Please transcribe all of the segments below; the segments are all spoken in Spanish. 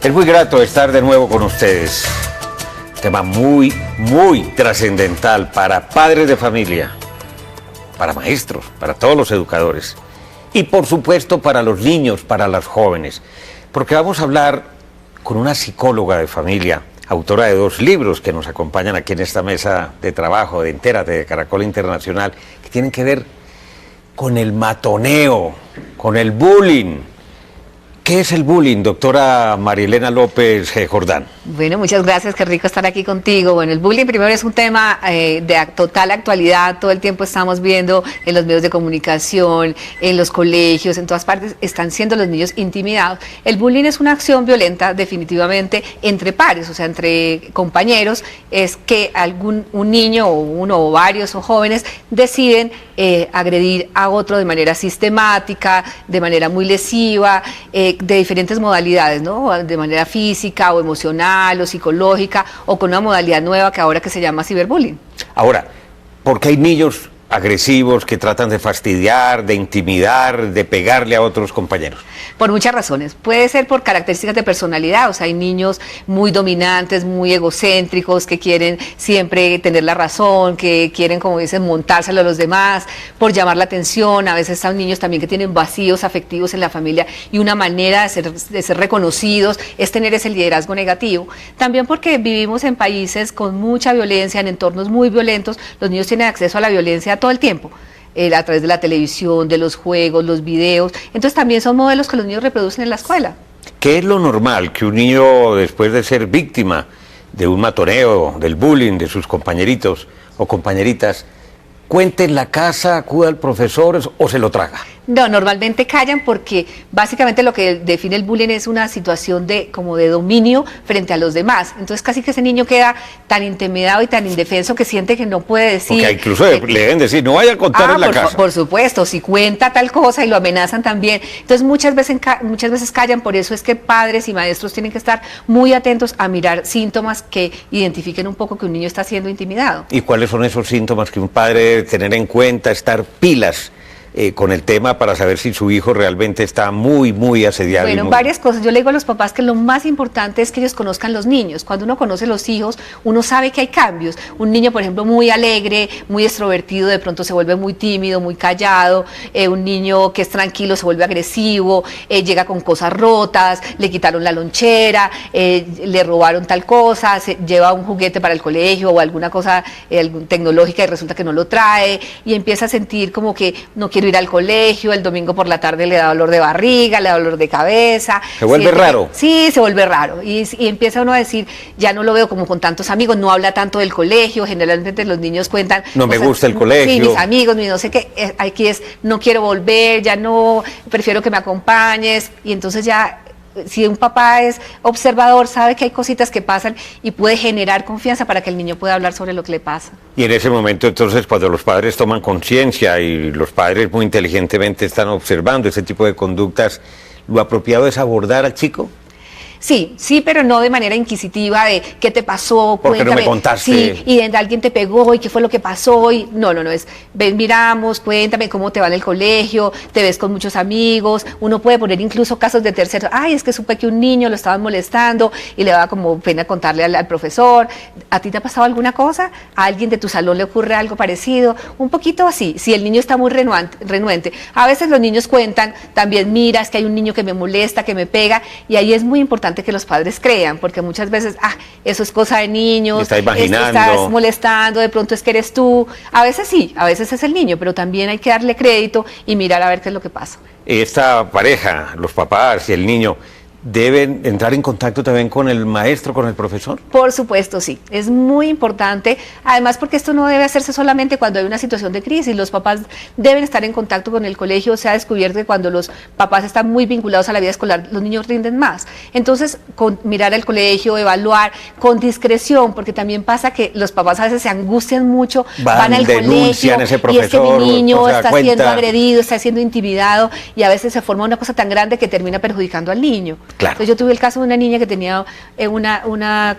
Es muy grato estar de nuevo con ustedes. Tema muy trascendental para padres de familia, para maestros, para todos los educadores y por supuesto para los niños, para las jóvenes, porque vamos a hablar con una psicóloga de familia, autora de 2 libros que nos acompañan aquí en esta mesa de trabajo de Entérate de Caracol Internacional, que tienen que ver con el matoneo, con el bullying. ¿Qué es el bullying, doctora Marielena López Jordán? Bueno, muchas gracias, qué rico estar aquí contigo. Bueno, el bullying primero es un tema de total actualidad, todo el tiempo estamos viendo en los medios de comunicación, en los colegios, en todas partes están siendo los niños intimidados. El bullying es una acción violenta definitivamente entre pares, o sea, entre compañeros, es que un niño o uno o varios o jóvenes deciden agredir a otro de manera sistemática, de manera muy lesiva, de diferentes modalidades, ¿no? De manera física o emocional o psicológica o con una modalidad nueva que ahora que se llama ciberbullying. Ahora, ¿por qué hay niños agresivos que tratan de fastidiar, de intimidar, de pegarle a otros compañeros? Por muchas razones. Puede ser por características de personalidad, o sea, hay niños muy dominantes, muy egocéntricos, que quieren siempre tener la razón, que quieren, como dicen, montárselo a los demás, por llamar la atención. A veces son niños también que tienen vacíos afectivos en la familia y una manera de ser reconocidos es tener ese liderazgo negativo. También porque vivimos en países con mucha violencia, en entornos muy violentos, los niños tienen acceso a la violencia todo el tiempo, a través de la televisión, de los juegos, los videos. Entonces también son modelos que los niños reproducen en la escuela. ¿Qué es lo normal que un niño, después de ser víctima de un matoneo, del bullying de sus compañeritos o compañeritas, cuente en la casa, acuda al profesor o se lo traga? No, normalmente callan porque básicamente lo que define el bullying es una situación como de dominio frente a los demás. Entonces casi que ese niño queda tan intimidado y tan indefenso que siente que no puede decir. Porque incluso le deben decir, no vaya a contar en la casa. Por supuesto, si cuenta tal cosa y lo amenazan también. Entonces muchas veces callan, por eso es que padres y maestros tienen que estar muy atentos a mirar síntomas que identifiquen un poco que un niño está siendo intimidado. ¿Y cuáles son esos síntomas que un padre debe tener en cuenta, estar pilas con el tema para saber si su hijo realmente está muy asediado? Bueno, varias cosas. Yo le digo a los papás que lo más importante es que ellos conozcan los niños. Cuando uno conoce los hijos, uno sabe que hay cambios. Un niño, por ejemplo, muy alegre, muy extrovertido, de pronto se vuelve muy tímido, muy callado. Un niño que es tranquilo se vuelve agresivo, llega con cosas rotas, le quitaron la lonchera, le robaron tal cosa, lleva un juguete para el colegio o alguna cosa tecnológica y resulta que no lo trae y empieza a sentir como que no quiere ir al colegio, el domingo por la tarde le da dolor de barriga, le da dolor de cabeza. ¿Se vuelve raro? Sí, se vuelve raro. Y empieza uno a decir, ya no lo veo como con tantos amigos, no habla tanto del colegio, generalmente los niños cuentan. No me gusta el colegio. Sí, mis amigos, no sé qué, aquí es, no quiero volver, ya no, prefiero que me acompañes. Y entonces ya, si un papá es observador, sabe que hay cositas que pasan y puede generar confianza para que el niño pueda hablar sobre lo que le pasa. Y en ese momento, entonces, cuando los padres toman conciencia y los padres muy inteligentemente están observando ese tipo de conductas, ¿lo apropiado es abordar al chico? Sí, pero no de manera inquisitiva de qué te pasó, ¿por qué no me contaste? Sí, y alguien te pegó y qué fue lo que pasó y no, es ven, miramos, cuéntame cómo te va en el colegio, te ves con muchos amigos. Uno puede poner incluso casos de terceros, es que supe que un niño lo estaban molestando y le daba como pena contarle al profesor. ¿A ti te ha pasado alguna cosa? ¿A alguien de tu salón le ocurre algo parecido? Un poquito así, si el niño está muy renuente. A veces los niños cuentan también, mira, es que hay un niño que me molesta, que me pega, y ahí es muy importante que los padres crean, porque muchas veces, eso es cosa de niños, está imaginando, estás molestando, de pronto es que eres tú. A veces sí, a veces es el niño, pero también hay que darle crédito y mirar a ver qué es lo que pasa. Esta pareja, los papás y el niño, ¿deben entrar en contacto también con el maestro, con el profesor? Por supuesto, sí. Es muy importante, además porque esto no debe hacerse solamente cuando hay una situación de crisis. Los papás deben estar en contacto con el colegio. Se ha descubierto que cuando los papás están muy vinculados a la vida escolar, los niños rinden más. Entonces, mirar al colegio, evaluar con discreción, porque también pasa que los papás a veces se angustian mucho, van al colegio ese y es que mi niño está cuenta, siendo agredido, está siendo intimidado, y a veces se forma una cosa tan grande que termina perjudicando al niño. Claro. Entonces yo tuve el caso de una niña que tenía como una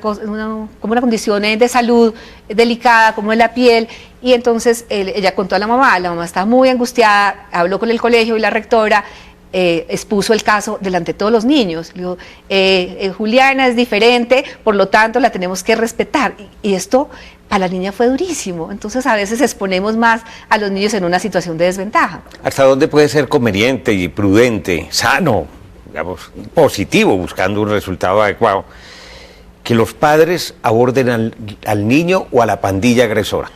condición de salud delicada, como en la piel, y entonces ella contó a la mamá estaba muy angustiada, habló con el colegio y la rectora, expuso el caso delante de todos los niños. Le digo, Juliana es diferente, por lo tanto la tenemos que respetar. Y esto para la niña fue durísimo. Entonces a veces exponemos más a los niños en una situación de desventaja. ¿Hasta dónde puede ser conveniente y prudente, sano, digamos, positivo, buscando un resultado adecuado, que los padres aborden al niño o a la pandilla agresora?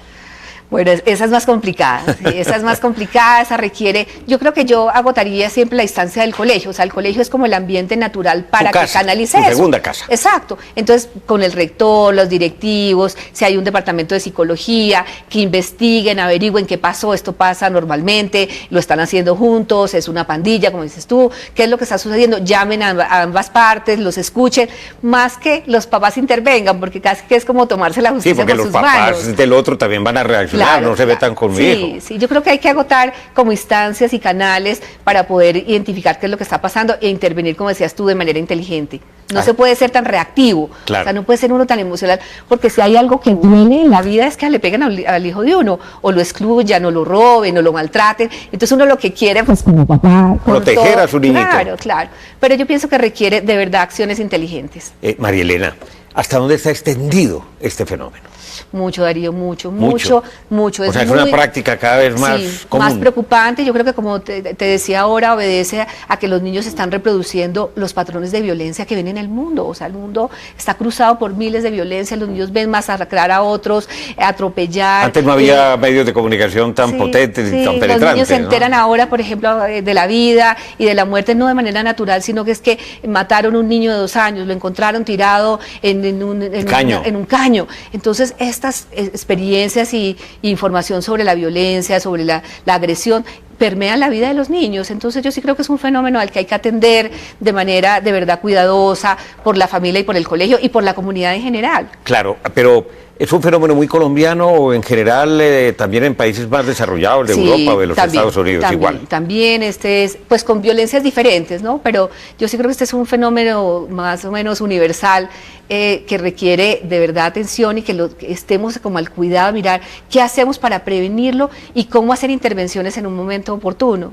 Bueno, esa es más complicada, ¿sí? Esa es más complicada, esa requiere, yo creo que yo agotaría siempre la instancia del colegio, o sea, el colegio es como el ambiente natural para que canalice eso. Segunda casa. Exacto, entonces con el rector, los directivos, si hay un departamento de psicología, que investiguen, averigüen qué pasó, esto pasa normalmente, lo están haciendo juntos, es una pandilla, como dices tú, qué es lo que está sucediendo, llamen a ambas partes, los escuchen, más que los papás intervengan, porque casi que es como tomarse la justicia por sus manos. Sí, porque los papás del otro también van a reaccionar. Claro, no se metan conmigo. Sí, yo creo que hay que agotar como instancias y canales para poder identificar qué es lo que está pasando e intervenir, como decías tú, de manera inteligente. No se puede ser tan reactivo, claro. O sea, no puede ser uno tan emocional, porque si hay algo que duele en la vida es que le peguen al hijo de uno, o lo excluyan, o lo roben, o lo maltraten. Entonces uno lo que quiere, pues como papá, proteger a su niñito. Claro. Pero yo pienso que requiere de verdad acciones inteligentes. María Elena, ¿hasta dónde está extendido este fenómeno? Mucho, Darío, mucho. O sea, es una práctica cada vez más común. Más preocupante. Yo creo que, como te decía ahora, obedece a que los niños están reproduciendo los patrones de violencia que ven en el mundo. O sea, el mundo está cruzado por miles de violencias. Los niños ven masacrar a otros, atropellar. Antes no había medios de comunicación tan potentes y tan penetrantes. Los niños se enteran ahora, por ejemplo, de la vida y de la muerte, no de manera natural, sino que es que mataron a un niño de 2 años, lo encontraron tirado en un caño. Entonces, estas experiencias y información sobre la violencia, sobre la agresión, permean la vida de los niños. Entonces yo sí creo que es un fenómeno al que hay que atender de manera de verdad cuidadosa por la familia y por el colegio y por la comunidad en general. Claro, pero ¿es un fenómeno muy colombiano o en general también en países más desarrollados de Europa o de los Estados Unidos igual? También es, pues con violencias diferentes, ¿no? Pero yo sí creo que este es un fenómeno más o menos universal que requiere de verdad atención y que estemos como al cuidado, mirar qué hacemos para prevenirlo y cómo hacer intervenciones en un momento oportuno.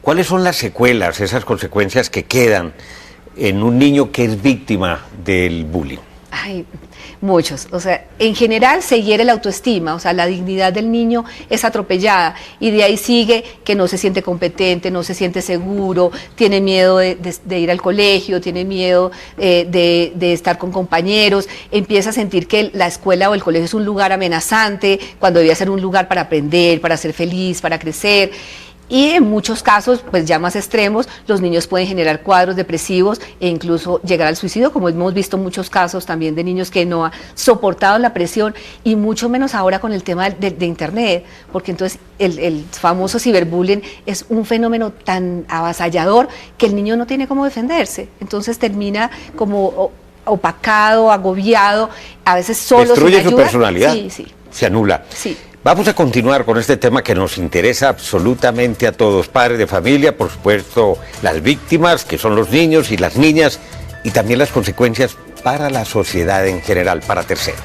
¿Cuáles son las secuelas, esas consecuencias que quedan en un niño que es víctima del bullying? Ay, muchos. O sea, en general se hiere la autoestima, o sea, la dignidad del niño es atropellada y de ahí sigue que no se siente competente, no se siente seguro, tiene miedo de ir al colegio, tiene miedo de estar con compañeros, empieza a sentir que la escuela o el colegio es un lugar amenazante, cuando debía ser un lugar para aprender, para ser feliz, para crecer. Y en muchos casos, pues ya más extremos, los niños pueden generar cuadros depresivos e incluso llegar al suicidio, como hemos visto muchos casos también de niños que no han soportado la presión, y mucho menos ahora con el tema de Internet, porque entonces el famoso ciberbullying es un fenómeno tan avasallador que el niño no tiene cómo defenderse, entonces termina como opacado, agobiado, a veces solo. Destruye su personalidad, sí. Se anula. Sí. Vamos a continuar con este tema que nos interesa absolutamente a todos, padres de familia, por supuesto, las víctimas, que son los niños y las niñas, y también las consecuencias para la sociedad en general, para terceros.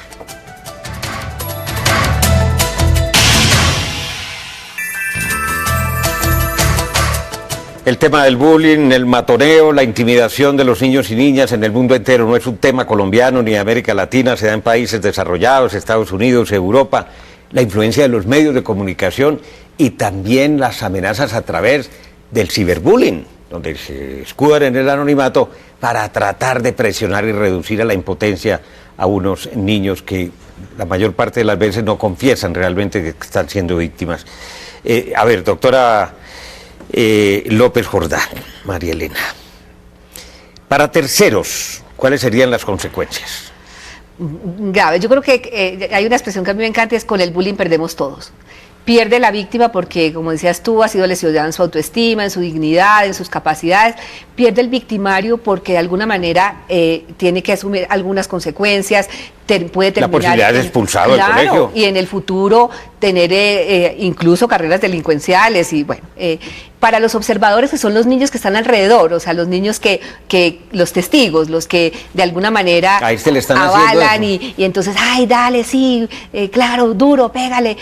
El tema del bullying, el matoneo, la intimidación de los niños y niñas en el mundo entero no es un tema colombiano ni de América Latina, se da en países desarrollados, Estados Unidos, Europa. La influencia de los medios de comunicación y también las amenazas a través del ciberbullying, donde se escudan en el anonimato para tratar de presionar y reducir a la impotencia a unos niños que la mayor parte de las veces no confiesan realmente que están siendo víctimas. A ver, doctora López Jordán, María Elena, para terceros, ¿cuáles serían las consecuencias? Grave. Yo creo que hay una expresión que a mí me encanta, es con el bullying perdemos todos. Pierde la víctima porque, como decías tú, ha sido lesionada en su autoestima, en su dignidad, en sus capacidades. Pierde el victimario porque de alguna manera tiene que asumir algunas consecuencias, puede terminar... La posibilidad de expulsado del claro, colegio. Y en el futuro tener incluso carreras delincuenciales y bueno... para los observadores, que son los niños que están alrededor, o sea, los niños los testigos, los que de alguna manera avalan y entonces, ay, dale, sí, claro, duro, pégale,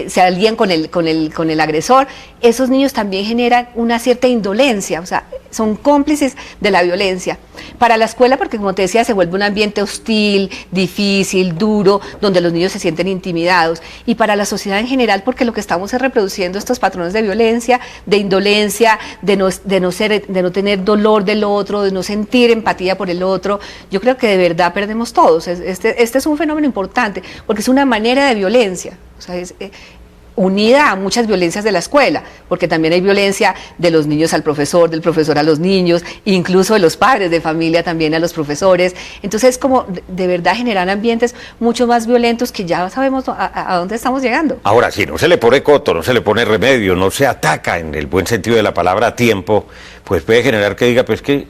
se alían con el agresor. Esos niños también generan una cierta indolencia, o sea, son cómplices de la violencia. Para la escuela, porque como te decía, se vuelve un ambiente hostil, difícil, duro, donde los niños se sienten intimidados. Y para la sociedad en general, porque lo que estamos es reproduciendo estos patrones de violencia, de indolencia, de no tener dolor del otro, de no sentir empatía por el otro. Yo creo que de verdad perdemos todos. Este es un fenómeno importante, porque es una manera de violencia. O sea, unida a muchas violencias de la escuela, porque también hay violencia de los niños al profesor, del profesor a los niños, incluso de los padres de familia también a los profesores. Entonces, como de verdad generan ambientes mucho más violentos que ya sabemos a dónde estamos llegando. Ahora, si no se le pone coto, no se le pone remedio, no se ataca en el buen sentido de la palabra a tiempo, pues puede generar que diga, pues que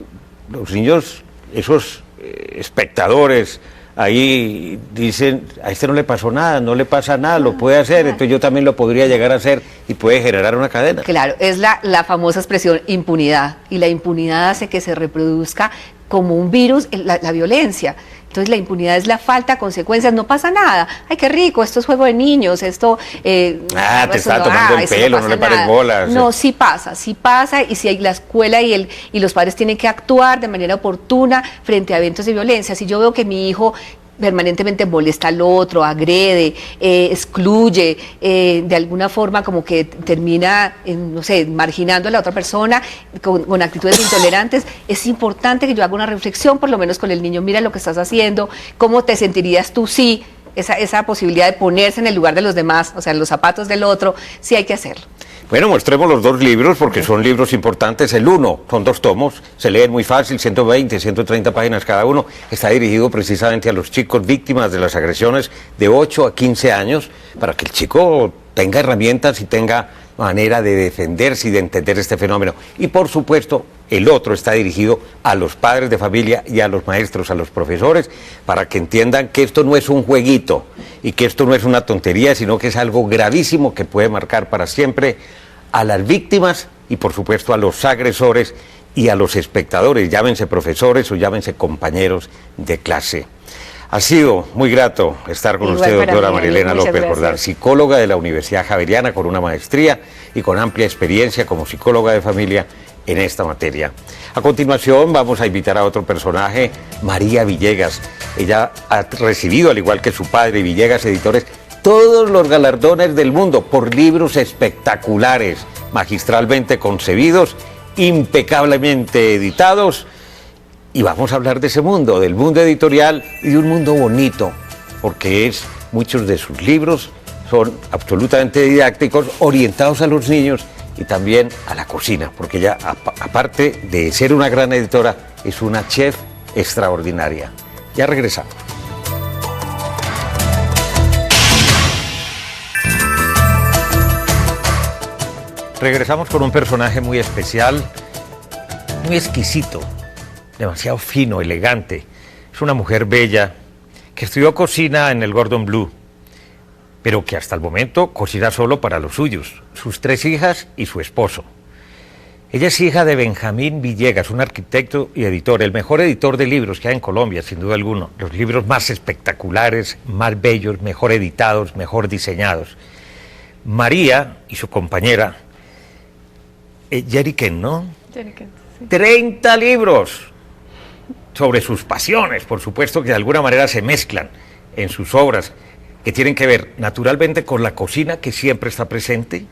los niños, esos espectadores, ahí dicen, a este no le pasó nada, no le pasa nada, lo puede hacer, entonces yo también lo podría llegar a hacer y puede generar una cadena. Claro, es la famosa expresión impunidad, y la impunidad hace que se reproduzca como un virus la violencia. Entonces la impunidad es la falta de consecuencias, no pasa nada. Ay, qué rico, esto es juego de niños, esto... te está tomando el pelo, no le pares bolas. No, sí pasa, y si hay la escuela y los padres tienen que actuar de manera oportuna frente a eventos de violencia. Si yo veo que mi hijo permanentemente molesta al otro, agrede, excluye, de alguna forma como que termina, no sé, marginando a la otra persona con actitudes intolerantes, es importante que yo haga una reflexión por lo menos con el niño. Mira lo que estás haciendo, cómo te sentirías tú si esa posibilidad de ponerse en el lugar de los demás, o sea, en los zapatos del otro, sí hay que hacerlo. Bueno, mostremos los dos libros porque son libros importantes. El uno, son 2 tomos, se leen muy fácil, 120, 130 páginas cada uno. Está dirigido precisamente a los chicos víctimas de las agresiones de 8 a 15 años, para que el chico tenga herramientas y tenga manera de defenderse y de entender este fenómeno. Y por supuesto, el otro está dirigido a los padres de familia y a los maestros, a los profesores, para que entiendan que esto no es un jueguito y que esto no es una tontería, sino que es algo gravísimo que puede marcar para siempre a las víctimas y por supuesto a los agresores y a los espectadores, llámense profesores o llámense compañeros de clase. Ha sido muy grato estar con usted, doctora Marilena López Jordán, psicóloga de la Universidad Javeriana con una maestría y con amplia experiencia como psicóloga de familia en esta materia. A continuación vamos a invitar a otro personaje, María Villegas. Ella ha recibido, al igual que su padre Villegas Editores, todos los galardones del mundo por libros espectaculares, magistralmente concebidos, impecablemente editados. Y vamos a hablar de ese mundo, del mundo editorial y de un mundo bonito, porque muchos de sus libros son absolutamente didácticos, orientados a los niños y también a la cocina, porque ella, aparte de ser una gran editora, es una chef extraordinaria. Ya regresamos. Regresamos con un personaje muy especial, muy exquisito, demasiado fino, elegante. Es una mujer bella que estudió cocina en el Gordon Blue, pero que hasta el momento cocina solo para los suyos, sus 3 hijas y su esposo. Ella es hija de Benjamín Villegas, un arquitecto y editor, el mejor editor de libros que hay en Colombia, sin duda alguna. Los libros más espectaculares, más bellos, mejor editados, mejor diseñados. María y su compañera, Jerry Ken, ¿no? Jerry Ken, sí. 30 libros sobre sus pasiones, por supuesto que de alguna manera se mezclan en sus obras, que tienen que ver naturalmente con la cocina, que siempre está presente,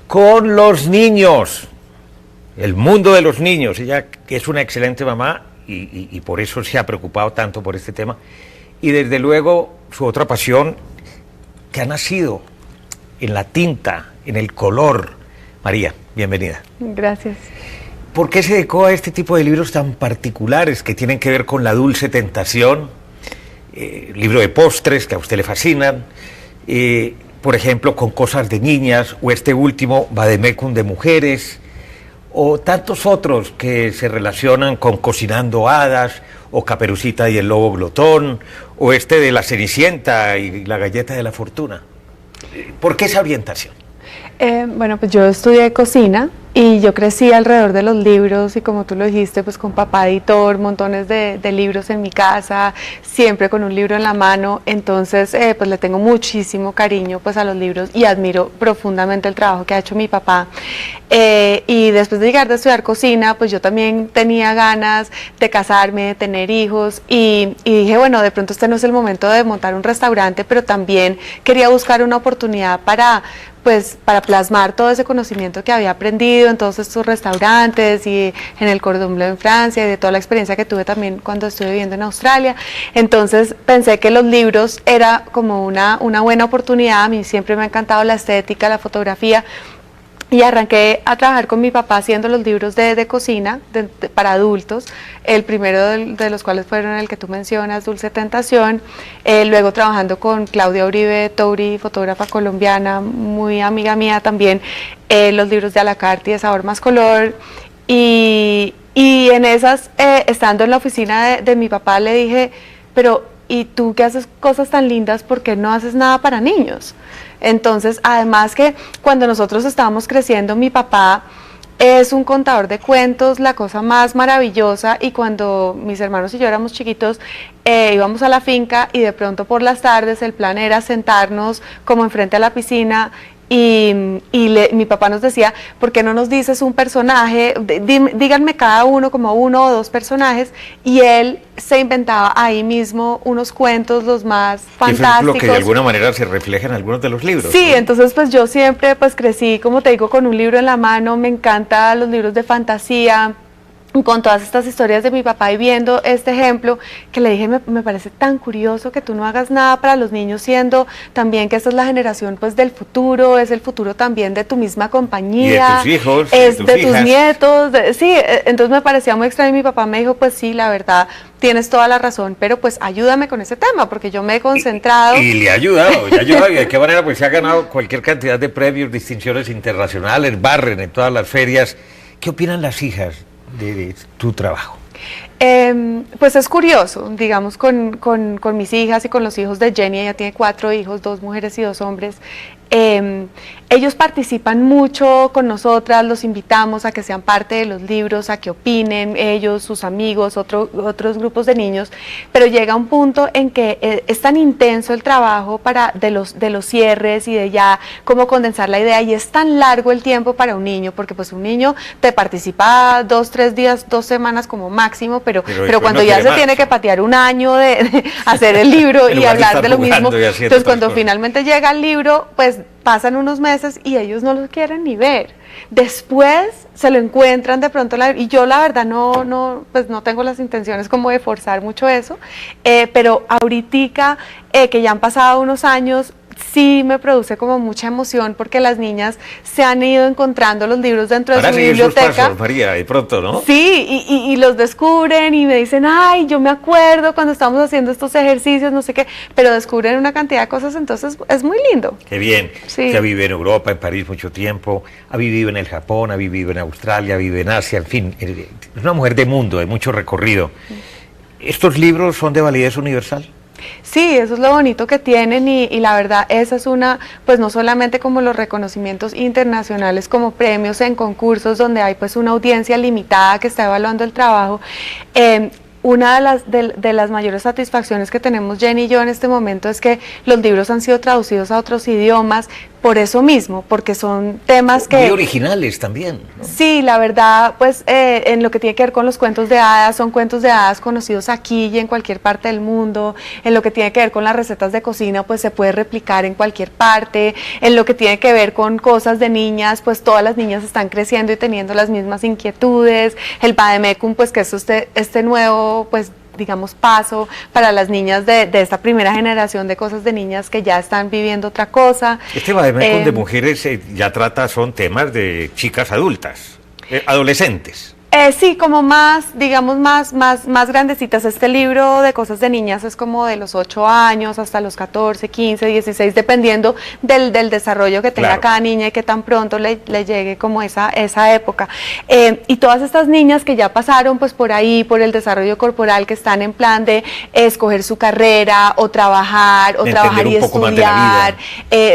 con los niños, el mundo de los niños. Ella que es una excelente mamá y por eso se ha preocupado tanto por este tema, y desde luego su otra pasión que ha nacido en la tinta, en el color. María, bienvenida. Gracias. ¿Por qué se dedicó a este tipo de libros tan particulares que tienen que ver con la dulce tentación? Libro de postres que a usted le fascinan, por ejemplo, con cosas de niñas, o este último, Vademecum de mujeres, o tantos otros que se relacionan con cocinando hadas, o Caperucita y el lobo glotón, o este de la Cenicienta y la galleta de la fortuna. ¿Por qué esa orientación? Bueno, pues yo estudié cocina y yo crecí alrededor de los libros y como tú lo dijiste, pues con papá editor, montones de libros en mi casa, siempre con un libro en la mano, entonces pues le tengo muchísimo cariño pues a los libros y admiro profundamente el trabajo que ha hecho mi papá. Y después de llegar de estudiar cocina, pues yo también tenía ganas de casarme, de tener hijos y dije, bueno, de pronto este no es el momento de montar un restaurante, pero también quería buscar una oportunidad para plasmar todo ese conocimiento que había aprendido en todos estos restaurantes y en el Cordon Bleu en Francia y de toda la experiencia que tuve también cuando estuve viviendo en Australia. Entonces pensé que los libros era como una buena oportunidad. A mí siempre me ha encantado la estética, la fotografía. Y arranqué a trabajar con mi papá haciendo los libros de cocina para adultos, el primero de los cuales fueron el que tú mencionas, Dulce Tentación, luego trabajando con Claudia Uribe Touri, fotógrafa colombiana, muy amiga mía también, los libros de a la carte y de Sabor Más Color, y en esas, estando en la oficina de mi papá, le dije, pero ¿y tú que haces cosas tan lindas, por qué no haces nada para niños? Entonces, además que cuando nosotros estábamos creciendo, mi papá es un contador de cuentos, la cosa más maravillosa, y cuando mis hermanos y yo éramos chiquitos, íbamos a la finca y de pronto por las tardes el plan era sentarnos como enfrente a la piscina y mi papá nos decía, ¿por qué no nos dices un personaje? Díganme cada uno como uno o dos personajes, y él se inventaba ahí mismo unos cuentos los más fantásticos. Eso es lo que de alguna manera se refleja en algunos de los libros. Sí, ¿no? Entonces pues yo siempre pues crecí, como te digo, con un libro en la mano, me encantan los libros de fantasía, con todas estas historias de mi papá, y viendo este ejemplo que le dije, me parece tan curioso que tú no hagas nada para los niños, siendo también que esta es la generación pues del futuro, es el futuro también de tu misma compañía, y de tus hijos, es de tus nietos, sí, entonces me parecía muy extraño. Y mi papá me dijo, pues sí, la verdad, tienes toda la razón, pero pues ayúdame con ese tema, porque yo me he concentrado. Y le ha ayudado, y de qué manera, pues se ha ganado cualquier cantidad de premios, distinciones internacionales, barren en todas las ferias. ¿Qué opinan las hijas de tu trabajo? Pues es curioso, digamos, con mis hijas y con los hijos de Jenny. Ella tiene 4 hijos, 2 mujeres y 2 hombres. Ellos participan mucho con nosotras, los invitamos a que sean parte de los libros, a que opinen ellos, sus amigos, otros grupos de niños, pero llega un punto en que es tan intenso el trabajo de los cierres y de ya cómo condensar la idea, y es tan largo el tiempo para un niño, porque pues un niño te participa 2, 3 días, 2 semanas como máximo, pero cuando ya se tiene que patear un año de hacer el libro y hablar de lo mismo, entonces cuando finalmente llega el libro, pues pasan unos meses y ellos no lo quieren ni ver. Después se lo encuentran de pronto, y yo la verdad pues no tengo las intenciones como de forzar mucho eso, pero ahorita que ya han pasado unos años, sí me produce como mucha emoción, porque las niñas se han ido encontrando los libros dentro de su biblioteca. Sus pasos, María, de pronto, ¿no? Sí, y los descubren y me dicen, ay, yo me acuerdo cuando estábamos haciendo estos ejercicios, no sé qué, pero descubren una cantidad de cosas, entonces es muy lindo. Qué bien, sí. Que ha vivido en Europa, en París mucho tiempo, ha vivido en el Japón, ha vivido en Australia, vive en Asia, en fin, es una mujer de mundo, de mucho recorrido. ¿Estos libros son de validez universal? Sí, eso es lo bonito que tienen, y la verdad esa es una, pues no solamente como los reconocimientos internacionales como premios en concursos donde hay pues una audiencia limitada que está evaluando el trabajo. Una de las mayores satisfacciones que tenemos Jenny y yo en este momento es que los libros han sido traducidos a otros idiomas, por eso mismo, porque son temas que... Muy originales también, ¿no? Sí, la verdad, pues en lo que tiene que ver con los cuentos de hadas, son cuentos de hadas conocidos aquí y en cualquier parte del mundo. En lo que tiene que ver con las recetas de cocina, pues se puede replicar en cualquier parte. En lo que tiene que ver con cosas de niñas, pues todas las niñas están creciendo y teniendo las mismas inquietudes. El Vademecum, pues que es este nuevo, pues digamos, paso para las niñas de esta primera generación de cosas de niñas que ya están viviendo otra cosa. Este Vademecum de mujeres ya trata, son temas de chicas adultas, adolescentes. Sí, como más, digamos, más grandecitas. Este libro de cosas de niñas es como de los 8 años hasta los 14, 15, 16, dependiendo del desarrollo que tenga cada niña y que tan pronto le llegue como esa época. Y todas estas niñas que ya pasaron pues por ahí, por el desarrollo corporal, que están en plan de escoger su carrera o trabajar y estudiar,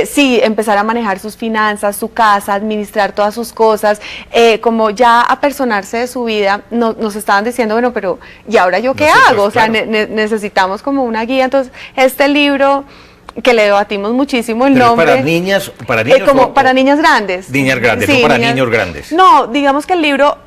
sí, empezar a manejar sus finanzas, su casa, administrar todas sus cosas, como ya apersonarse de su vida, nos estaban diciendo, bueno, pero ¿y ahora yo qué hago? O sea, necesitamos como una guía. Entonces, este libro que le debatimos muchísimo el nombre. ¿Para niñas? ¿Para niños? Para niñas grandes. Niñas grandes, sí, no para niños grandes. No, digamos que el libro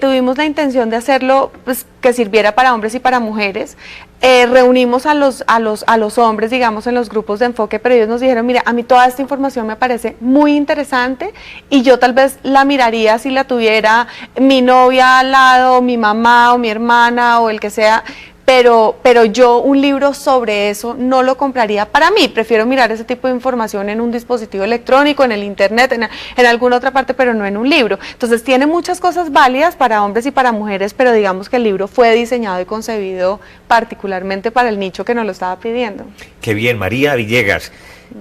tuvimos la intención de hacerlo pues, que sirviera para hombres y para mujeres. Reunimos a los hombres, digamos, en los grupos de enfoque, pero ellos nos dijeron, mira, a mí toda esta información me parece muy interesante y yo tal vez la miraría si la tuviera mi novia al lado, mi mamá o mi hermana o el que sea. Pero yo un libro sobre eso no lo compraría para mí, prefiero mirar ese tipo de información en un dispositivo electrónico, en el internet, en alguna otra parte, pero no en un libro. Entonces tiene muchas cosas válidas para hombres y para mujeres, pero digamos que el libro fue diseñado y concebido particularmente para el nicho que nos lo estaba pidiendo. Qué bien, María Villegas.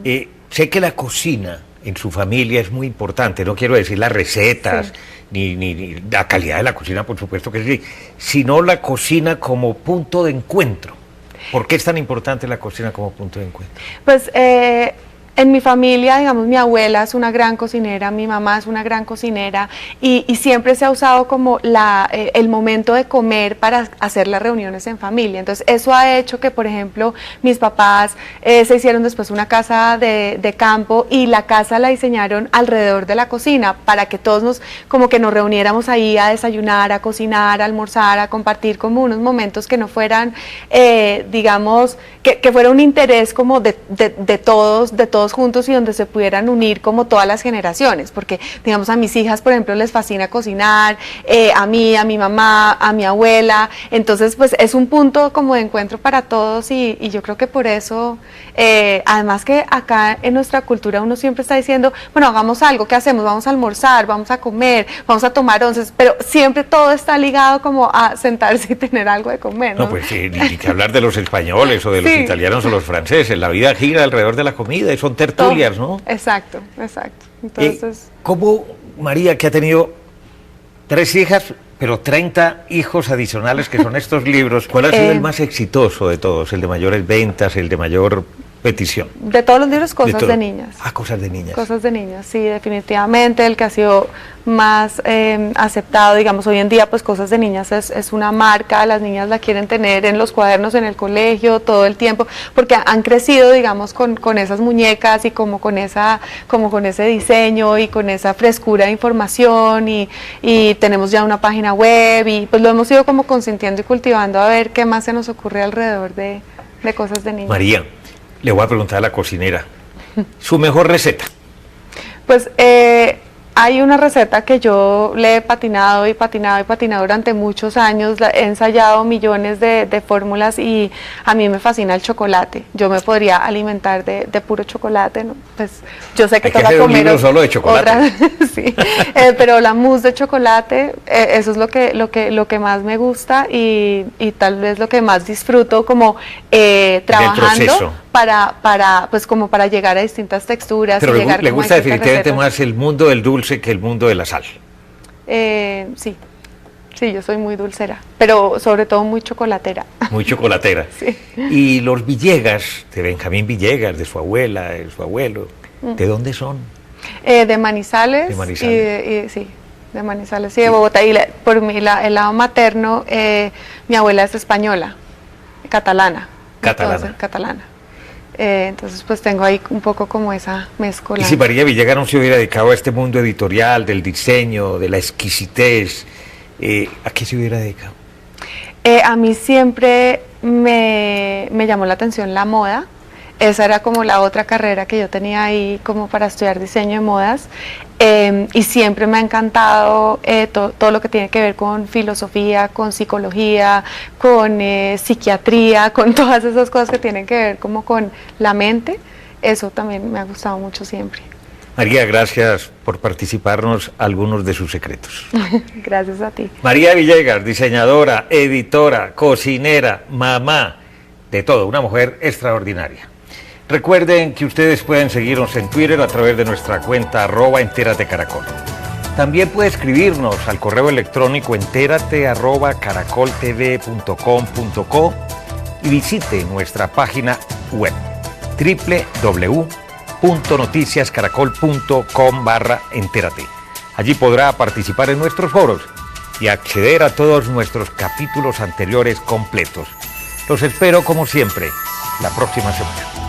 Sé que la cocina en su familia es muy importante, no quiero decir las recetas, sí, ni la calidad de la cocina, por supuesto que sí, sino la cocina como punto de encuentro. ¿Por qué es tan importante la cocina como punto de encuentro? Pues en mi familia, digamos, mi abuela es una gran cocinera, mi mamá es una gran cocinera y siempre se ha usado como el momento de comer para hacer las reuniones en familia. Entonces eso ha hecho que, por ejemplo, mis papás se hicieron después una casa de campo y la casa la diseñaron alrededor de la cocina para que todos como que nos reuniéramos ahí a desayunar, a cocinar, a almorzar, a compartir como unos momentos que no fueran, digamos, que fuera un interés como de todos juntos y donde se pudieran unir como todas las generaciones, porque digamos a mis hijas, por ejemplo, les fascina cocinar, a mí, a mi mamá, a mi abuela, entonces pues es un punto como de encuentro para todos y yo creo que por eso, además que acá en nuestra cultura uno siempre está diciendo, bueno, hagamos algo, ¿qué hacemos? Vamos a almorzar, vamos a comer, vamos a tomar onces, pero siempre todo está ligado como a sentarse y tener algo de comer, ¿no? No, pues ni que hablar de los españoles o de los italianos o los franceses, la vida gira alrededor de la comida y son tertulias, ¿no? Exacto. Entonces, ¿cómo María, que ha tenido 3 hijas, pero 30 hijos adicionales que son estos libros, cuál ha sido el más exitoso de todos? ¿El de mayores ventas, el de mayor petición? De todos los libros, Cosas de Niñas. Ah, Cosas de Niñas. Cosas de Niñas, sí, definitivamente el que ha sido más aceptado, digamos, hoy en día pues Cosas de Niñas es una marca, las niñas la quieren tener en los cuadernos, en el colegio, todo el tiempo, porque han crecido, digamos, con esas muñecas y como con ese diseño y con esa frescura de información y tenemos ya una página web y pues lo hemos ido como consintiendo y cultivando a ver qué más se nos ocurre alrededor de Cosas de Niñas. María, le voy a preguntar a la cocinera, ¿su mejor receta? Pues hay una receta que yo le he patinado durante muchos años, he ensayado millones de fórmulas y a mí me fascina el chocolate. Yo me podría alimentar de puro chocolate, ¿no? Pues yo sé que toca comer un libro solo de chocolate. Sí, pero la mousse de chocolate, eso es lo que más me gusta y tal vez lo que más disfruto como trabajando pues como para llegar a distintas texturas. Pero y llegar le gusta definitivamente recetas. Más el mundo del dulce que el mundo de la sal. Sí, yo soy muy dulcera, pero sobre todo muy chocolatera. Muy chocolatera. Sí. Y los Villegas, de Benjamín Villegas, de su abuela, de su abuelo, ¿de dónde son? De Manizales. De Manizales. Sí, de Manizales y de Bogotá. Y por el lado materno, mi abuela es española, catalana. Entonces pues tengo ahí un poco como esa mezcla. Y si María Villegas no se hubiera dedicado a este mundo editorial, del diseño, de la exquisitez, ¿a qué se hubiera dedicado? A mí siempre me llamó la atención la moda. Esa era como la otra carrera que yo tenía ahí como para estudiar diseño de modas y siempre me ha encantado todo lo que tiene que ver con filosofía, con psicología, con psiquiatría, con todas esas cosas que tienen que ver como con la mente. Eso también me ha gustado mucho siempre. María, gracias por participarnos algunos de sus secretos. Gracias a ti. María Villegas, diseñadora, editora, cocinera, mamá, de todo, una mujer extraordinaria. Recuerden que ustedes pueden seguirnos en Twitter a través de nuestra cuenta @entératecaracol. También puede escribirnos al correo electrónico enterate@caracoltv.com.co y visite nuestra página web www.noticiascaracol.com/entérate. Allí podrá participar en nuestros foros y acceder a todos nuestros capítulos anteriores completos. Los espero como siempre la próxima semana.